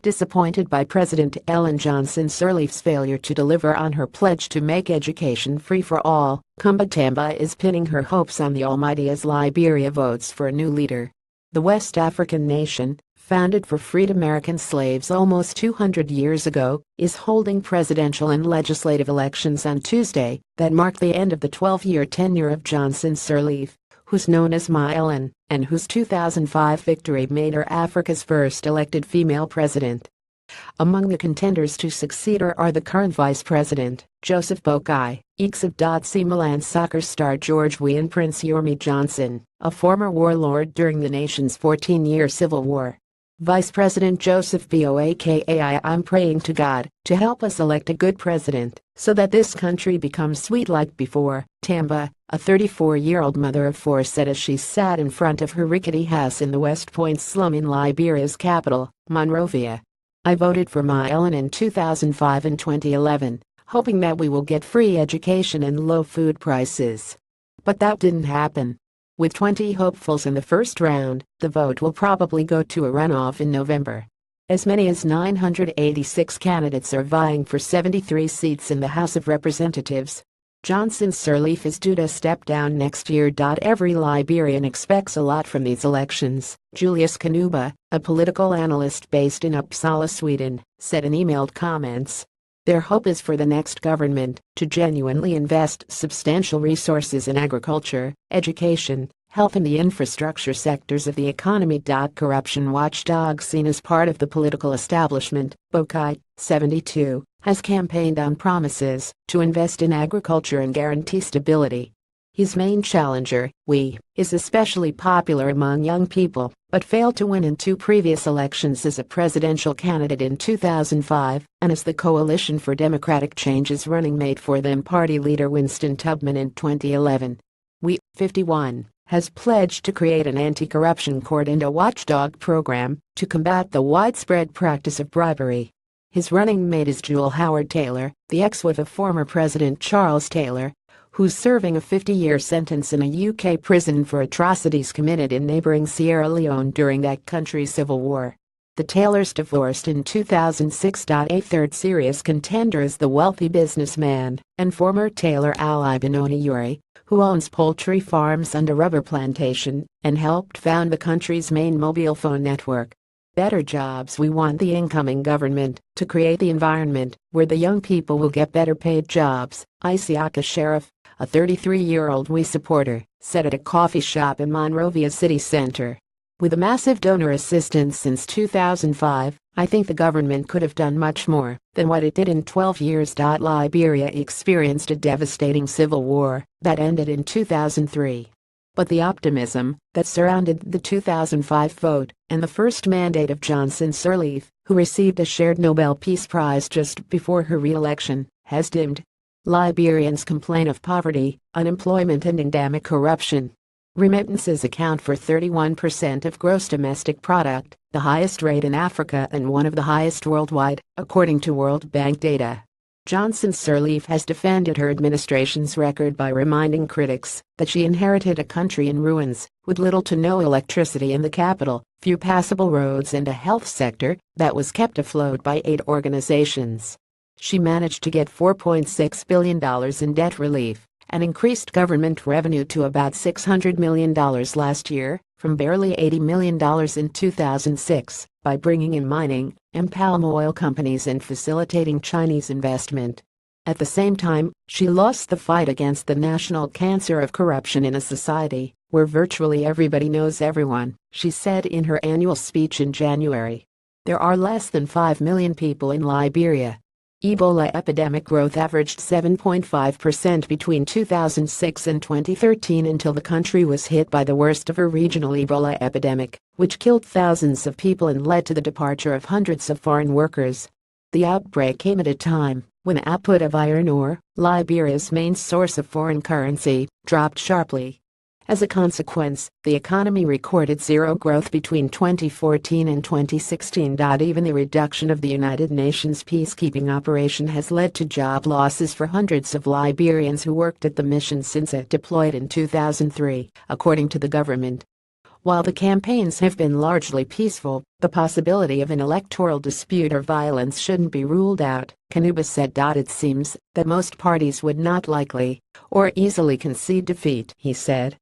disappointed by President Ellen Johnson Sirleaf's failure to deliver on her pledge to make education free for all, Tamba is pinning her hopes on the Almighty as Liberia votes for a new leader. The West African nation, founded for freed American slaves almost 200 years ago, is holding presidential and legislative elections on Tuesday that mark the end of the 12-year tenure of Johnson Sirleaf, who's known as Ma Ellen, and whose 2005 victory made her Africa's first elected female president. Among the contenders to succeed her are the current vice president, Joseph Boakai, ex-FC Milan soccer star George Weah and Prince Yormi Johnson, a former warlord during the nation's 14-year civil war. Vice President Joseph Boakai: I'm praying to God to help us elect a good president so that this country becomes sweet like before, Tamba, a 34-year-old mother of four, said as she sat in front of her rickety house in the West Point slum in Liberia's capital, Monrovia. I voted for Ma Ellen in 2005 and 2011, hoping that we will get free education and low food prices. But that didn't happen. With 20 hopefuls in the first round, the vote will probably go to a runoff in November. As many as 986 candidates are vying for 73 seats in the House of Representatives. Johnson Sirleaf is due to step down next year. Every Liberian expects a lot from these elections, Julius Kanuba, a political analyst based in Uppsala, Sweden, said in emailed comments. Their hope is for the next government to genuinely invest substantial resources in agriculture, education, health and the infrastructure sectors of the economy. Corruption watchdog seen as part of the political establishment, Boakai, 72, has campaigned on promises to invest in agriculture and guarantee stability. His main challenger, Weah, is especially popular among young people, but failed to win in two previous elections as a presidential candidate in 2005 and as the Coalition for Democratic Change's running mate for then-party leader Winston Tubman in 2011. Weah, 51, has pledged to create an anti-corruption court and a watchdog program to combat the widespread practice of bribery. His running mate is Jewel Howard Taylor, the ex-wife of former President Charles Taylor, who's serving a 50-year sentence in a UK prison for atrocities committed in neighboring Sierra Leone during that country's civil war. The Taylors divorced in 2006. A third serious contender is the wealthy businessman and former Taylor ally Benoni Uri, who owns poultry farms and a rubber plantation and helped found the country's main mobile phone network. Better jobs. We want the incoming government to create the environment where the young people will get better paid jobs, Isiaka Sheriff, a 33-year-old Weah supporter, said at a coffee shop in Monrovia city center. With a massive donor assistance since 2005, I think the government could have done much more than what it did in 12 years. Liberia experienced a devastating civil war that ended in 2003. But the optimism that surrounded the 2005 vote and the first mandate of Johnson Sirleaf, who received a shared Nobel Peace Prize just before her re-election, has dimmed. Liberians complain of poverty, unemployment and endemic corruption. Remittances account for 31% of gross domestic product, the highest rate in Africa and one of the highest worldwide, according to World Bank data. Johnson Sirleaf has defended her administration's record by reminding critics that she inherited a country in ruins, with little to no electricity in the capital, few passable roads and a health sector that was kept afloat by aid organizations. She managed to get $4.6 billion in debt relief and increased government revenue to about $600 million last year, from barely $80 million in 2006, by bringing in mining and palm oil companies and facilitating Chinese investment. At the same time, she lost the fight against the national cancer of corruption in a society where virtually everybody knows everyone, she said in her annual speech in January. There are less than 5 million people in Liberia. Ebola epidemic growth averaged 7.5% between 2006 and 2013 until the country was hit by the worst of a regional Ebola epidemic, which killed thousands of people and led to the departure of hundreds of foreign workers. The outbreak came at a time when output of iron ore, Liberia's main source of foreign currency, dropped sharply. As a consequence, the economy recorded zero growth between 2014 and 2016. Even the reduction of the United Nations peacekeeping operation has led to job losses for hundreds of Liberians who worked at the mission since it deployed in 2003, according to the government. While the campaigns have been largely peaceful, the possibility of an electoral dispute or violence shouldn't be ruled out, Kanuba said. It seems that most parties would not likely or easily concede defeat, he said.